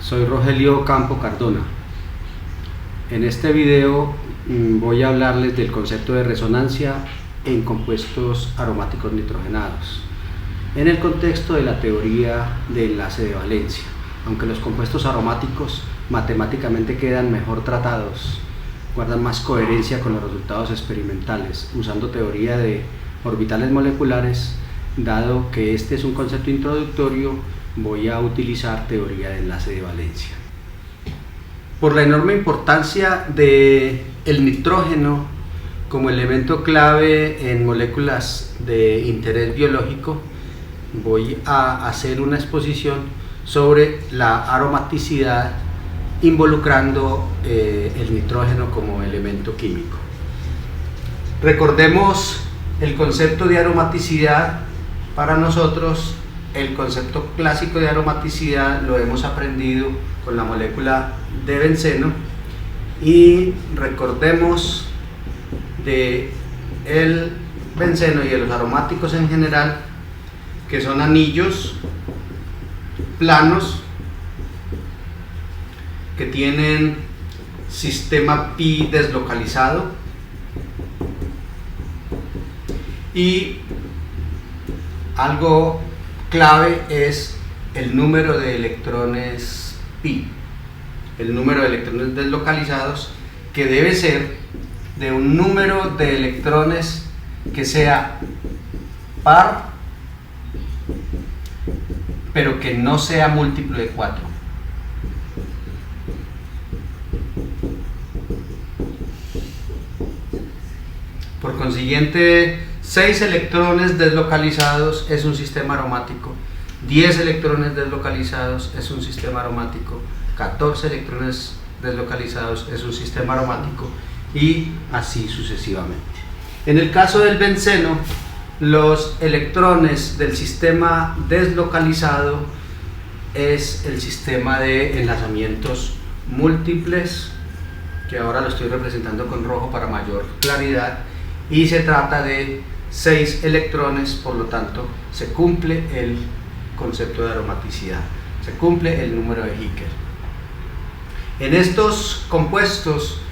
Soy Rogelio Campo Cardona. En este video voy a hablarles del concepto de resonancia en compuestos aromáticos nitrogenados, en el contexto de la teoría de enlace de valencia. Aunque los compuestos aromáticos matemáticamente quedan mejor tratados, guardan más coherencia con los resultados experimentales usando teoría de orbitales moleculares. Dado que este es un concepto introductorio, voy a utilizar teoría de enlace de valencia. Por la enorme importancia del nitrógeno como elemento clave en moléculas de interés biológico, voy a hacer una exposición sobre la aromaticidad involucrando el nitrógeno como elemento químico. Recordemos el concepto de aromaticidad. Para nosotros, el concepto clásico de aromaticidad lo hemos aprendido con la molécula de benceno, y recordemos de el benceno y de los aromáticos en general que son anillos planos que tienen sistema pi deslocalizado y algo clave es el número de electrones pi, el número de electrones deslocalizados, que debe ser de un número de electrones que sea par, pero que no sea múltiplo de 4. Por consiguiente, 6 electrones deslocalizados es un sistema aromático, 10 electrones deslocalizados es un sistema aromático, 14 electrones deslocalizados es un sistema aromático, y así sucesivamente. En el caso del benceno, los electrones del sistema deslocalizado es el sistema de enlazamientos múltiples, que ahora lo estoy representando con rojo para mayor claridad, y se trata de 6 electrones, por lo tanto se cumple el concepto de aromaticidad, se cumple el número de Hickel. En estos compuestos,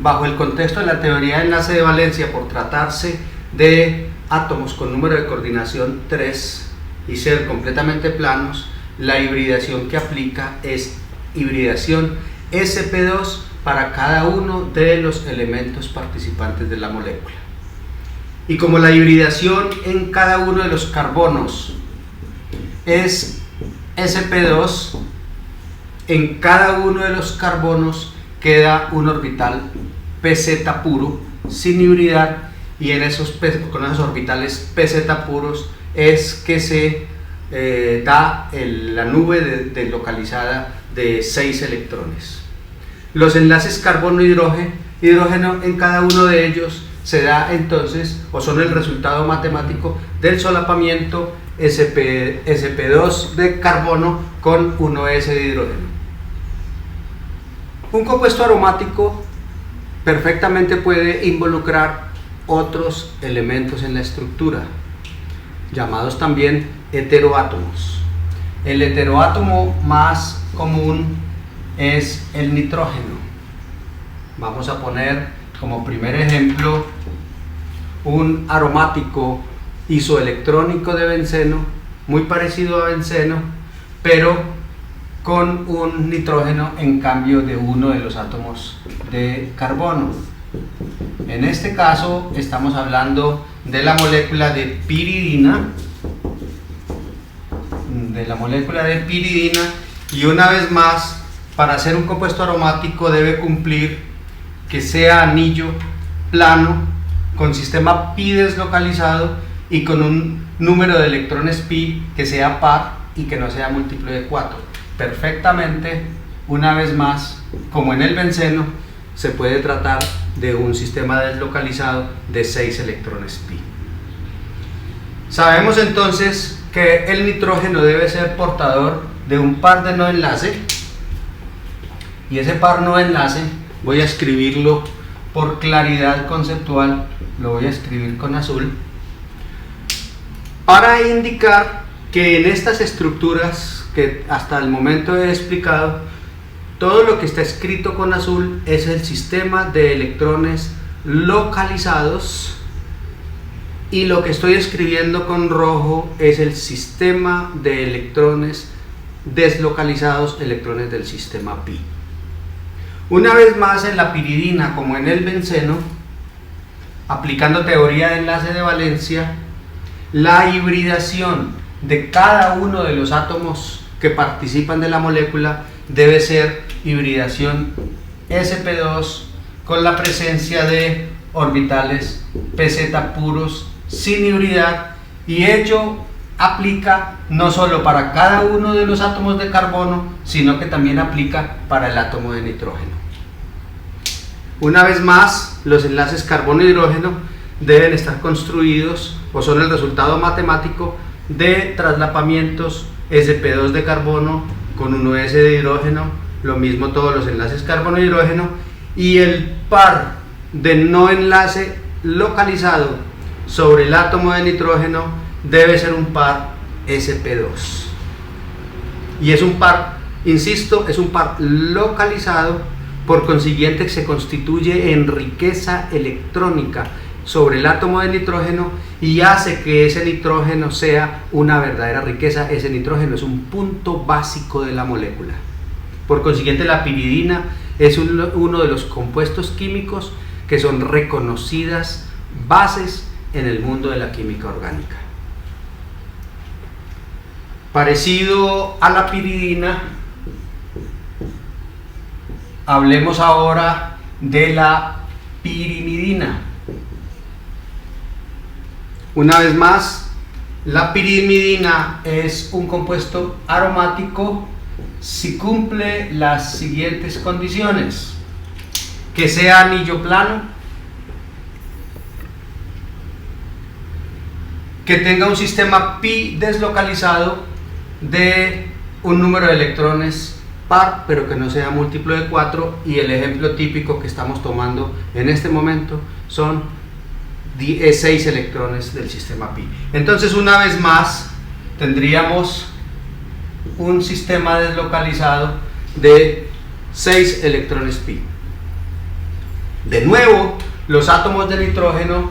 bajo el contexto de la teoría de enlace de valencia, por tratarse de átomos con número de coordinación 3 y ser completamente planos, la hibridación que aplica es hibridación sp2 para cada uno de los elementos participantes de la molécula. Y como la hibridación en cada uno de los carbonos es sp2, en cada uno de los carbonos queda un orbital pz puro sin hibridar, y con esos orbitales pz puros es que se da la nube deslocalizada de 6 electrones. Los enlaces carbono-hidrógeno en cada uno de ellos se da entonces, o son el resultado matemático del solapamiento sp2 de carbono con 1s de hidrógeno. Un compuesto aromático perfectamente puede involucrar otros elementos en la estructura, llamados también heteroátomos. El heteroátomo más común es el nitrógeno. Vamos a poner como primer ejemplo un aromático isoelectrónico de benceno, muy parecido a benceno, pero con un nitrógeno en cambio de uno de los átomos de carbono. En este caso estamos hablando de la molécula de piridina, y una vez más, para ser un compuesto aromático debe cumplir que sea anillo plano con sistema pi deslocalizado y con un número de electrones pi que sea par y que no sea múltiplo de 4. Perfectamente, una vez más, como en el benceno, se puede tratar de un sistema deslocalizado de 6 electrones pi. Sabemos entonces que el nitrógeno debe ser portador de un par de no enlace, y ese par no enlace voy a escribirlo por claridad conceptual, lo voy a escribir con azul, para indicar que en estas estructuras que hasta el momento he explicado, todo lo que está escrito con azul es el sistema de electrones localizados y lo que estoy escribiendo con rojo es el sistema de electrones deslocalizados, electrones del sistema pi. Una vez más, en la piridina como en el benceno, aplicando teoría de enlace de valencia, la hibridación de cada uno de los átomos que participan de la molécula debe ser hibridación sp2 con la presencia de orbitales pz puros sin hibridar, y ello aplica no solo para cada uno de los átomos de carbono, sino que también aplica para el átomo de nitrógeno. Una vez más, los enlaces carbono-hidrógeno deben estar construidos o son el resultado matemático de traslapamientos sp2 de carbono con 1s de hidrógeno, lo mismo todos los enlaces carbono-hidrógeno, y el par de no enlace localizado sobre el átomo de nitrógeno debe ser un par sp2. Y es un par, insisto, es un par localizado, por consiguiente se constituye en riqueza electrónica sobre el átomo de nitrógeno y hace que ese nitrógeno sea una verdadera riqueza. Ese nitrógeno es un punto básico de la molécula. Por consiguiente, la piridina es uno de los compuestos químicos que son reconocidas bases en el mundo de la química orgánica. Parecido a la piridina, hablemos ahora de la pirimidina. Una vez más, la pirimidina es un compuesto aromático si cumple las siguientes condiciones: que sea anillo plano, que tenga un sistema pi deslocalizado de un número de electrones par, pero que no sea múltiplo de 4, y el ejemplo típico que estamos tomando en este momento son 6 electrones del sistema pi. Entonces, una vez más, tendríamos un sistema deslocalizado de 6 electrones pi. De nuevo, los átomos de nitrógeno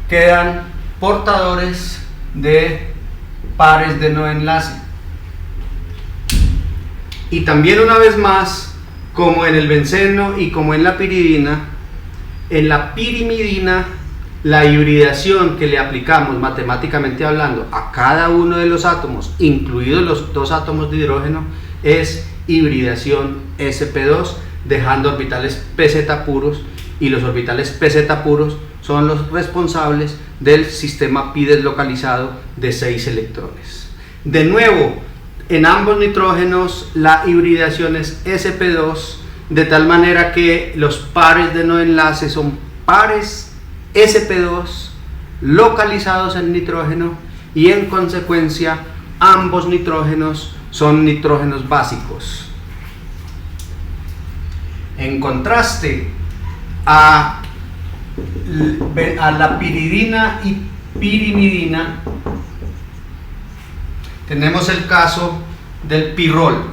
quedan portadores de pares de no enlace. Y también, una vez más, como en el benceno y como en la piridina, en la pirimidina, la hibridación que le aplicamos matemáticamente hablando a cada uno de los átomos, incluidos los 2 átomos de hidrógeno, es hibridación sp2, dejando orbitales pz puros, y los orbitales pz puros son los responsables del sistema pi deslocalizado de 6 electrones. De nuevo, en ambos nitrógenos la hibridación es sp2, de tal manera que los pares de no enlace son pares sp2 localizados en nitrógeno, y en consecuencia ambos nitrógenos son nitrógenos básicos. En contraste a la piridina y pirimidina, tenemos el caso del pirrol.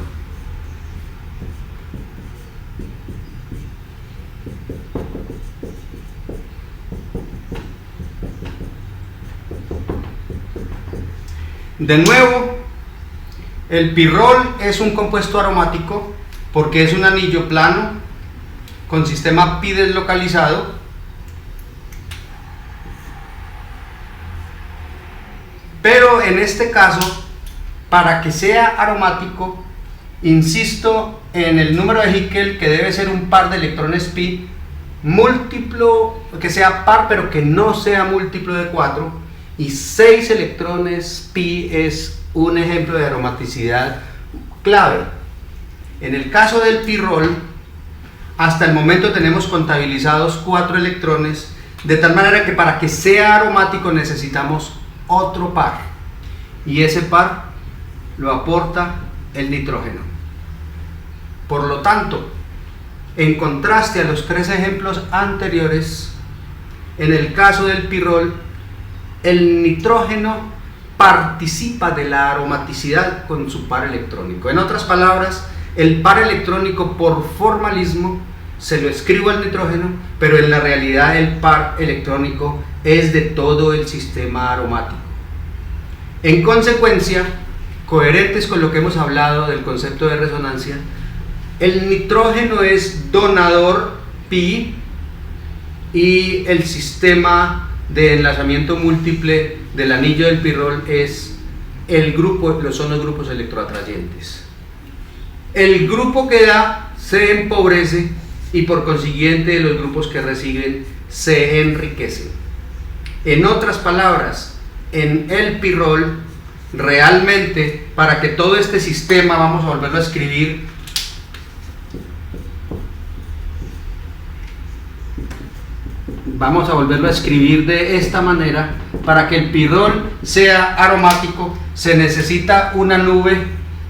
De nuevo, el pirrol es un compuesto aromático porque es un anillo plano con sistema pi deslocalizado, pero en este caso, para que sea aromático, insisto en el número de Hickel, que debe ser un par de electrones pi múltiplo, que sea par pero que no sea múltiplo de 4, y 6 electrones pi es un ejemplo de aromaticidad clave. En el caso del pirrol, hasta el momento tenemos contabilizados 4 electrones, de tal manera que para que sea aromático necesitamos otro par, y ese par lo aporta el nitrógeno. Por lo tanto, en contraste a los 3 ejemplos anteriores, en el caso del pirrol, el nitrógeno participa de la aromaticidad con su par electrónico. En otras palabras, el par electrónico por formalismo se lo escribo al nitrógeno, pero en la realidad el par electrónico es de todo el sistema aromático. En consecuencia, coherentes con lo que hemos hablado del concepto de resonancia, el nitrógeno es donador pi y el sistema de enlazamiento múltiple del anillo del pirrol es el grupo, son los grupos electroatrayentes. El grupo que da se empobrece y por consiguiente los grupos que reciben se enriquecen. En otras palabras, en el pirrol realmente, para que todo este sistema, vamos a volverlo a escribir, de esta manera. Para que el pirrol sea aromático se necesita una nube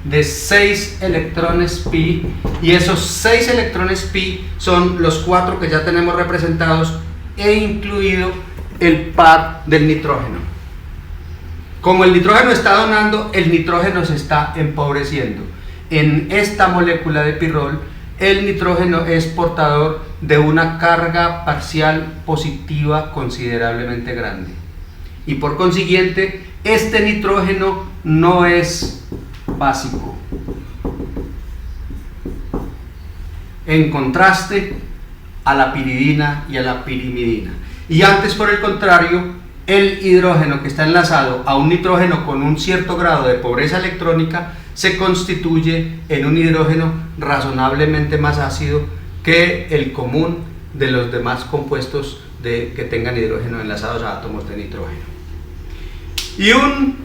de 6 electrones pi, y esos 6 electrones pi son los 4 que ya tenemos representados e incluido el par del nitrógeno. Como el nitrógeno está donando, el nitrógeno se está empobreciendo. En esta molécula de pirrol, el nitrógeno es portador de una carga parcial positiva considerablemente grande, y por consiguiente este nitrógeno no es básico, en contraste a la piridina y a la pirimidina. Y antes, por el contrario, el hidrógeno que está enlazado a un nitrógeno con un cierto grado de pobreza electrónica se constituye en un hidrógeno razonablemente más ácido que el común de los demás compuestos que tengan hidrógeno enlazados a átomos de nitrógeno. Y un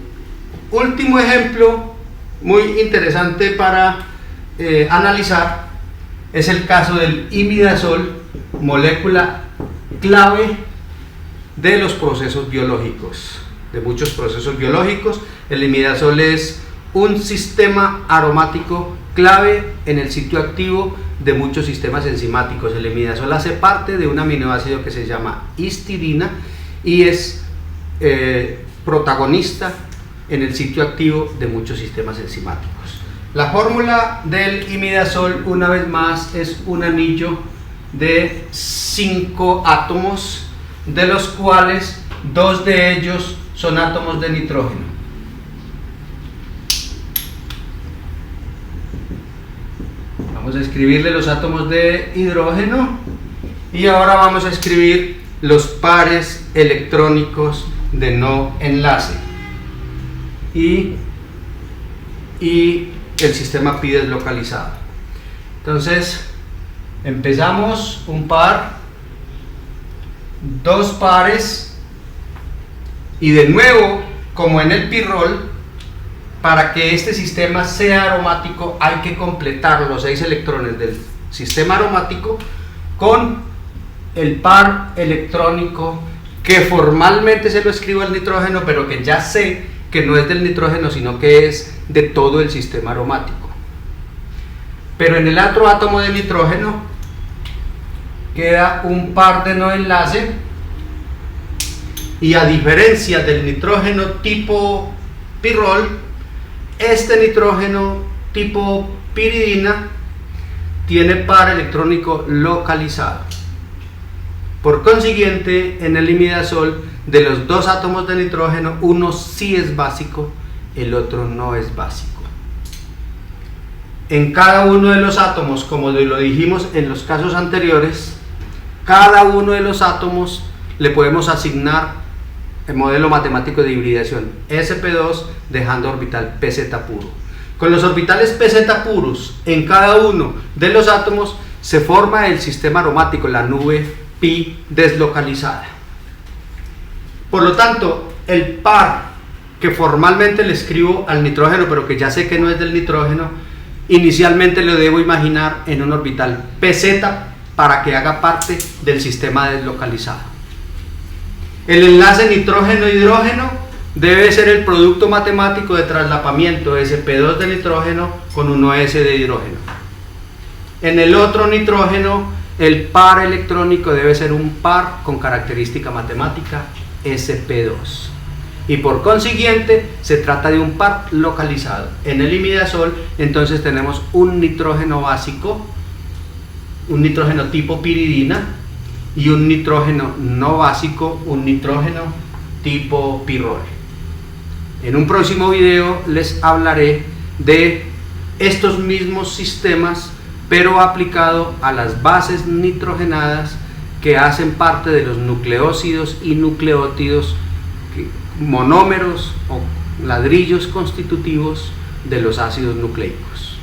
último ejemplo muy interesante para analizar es el caso del imidazol, molécula clave de los procesos biológicos, de muchos procesos biológicos. El imidazol es un sistema aromático clave en el sitio activo de muchos sistemas enzimáticos. El imidazol hace parte de un aminoácido que se llama histidina y es protagonista en el sitio activo de muchos sistemas enzimáticos. La fórmula del imidazol, una vez más, es un anillo de 5 átomos, de los cuales 2 de ellos son átomos de nitrógeno. Vamos a escribirle los átomos de hidrógeno y ahora vamos a escribir los pares electrónicos de no enlace y el sistema pi deslocalizado. Entonces empezamos un par, 2 pares, y de nuevo, como en el pirrol, para que este sistema sea aromático hay que completar los 6 electrones del sistema aromático con el par electrónico que formalmente se lo escribo al nitrógeno, pero que ya sé que no es del nitrógeno, sino que es de todo el sistema aromático. Pero en el otro átomo de nitrógeno queda un par de no enlace, y a diferencia del nitrógeno tipo pirrol, este nitrógeno tipo piridina tiene par electrónico localizado. Por consiguiente, en el imidazol, de los 2 átomos de nitrógeno, uno sí es básico, el otro no es básico. En cada uno de los átomos, como lo dijimos en los casos anteriores, cada uno de los átomos le podemos asignar el modelo matemático de hibridación sp2, dejando orbital pz puro. Con los orbitales pz puros en cada uno de los átomos se forma el sistema aromático, la nube pi deslocalizada. Por lo tanto, el par que formalmente le escribo al nitrógeno, pero que ya sé que no es del nitrógeno, inicialmente lo debo imaginar en un orbital pz para que haga parte del sistema deslocalizado. El enlace nitrógeno-hidrógeno debe ser el producto matemático de traslapamiento sp2 de nitrógeno con 1s de hidrógeno. En el otro nitrógeno, el par electrónico debe ser un par con característica matemática sp2. y por consiguiente se trata de un par localizado. En el imidazol entonces tenemos un nitrógeno básico, un nitrógeno tipo piridina, y un nitrógeno no básico, un nitrógeno tipo pirrol. En un próximo video les hablaré de estos mismos sistemas, pero aplicado a las bases nitrogenadas que hacen parte de los nucleósidos y nucleótidos, monómeros o ladrillos constitutivos de los ácidos nucleicos.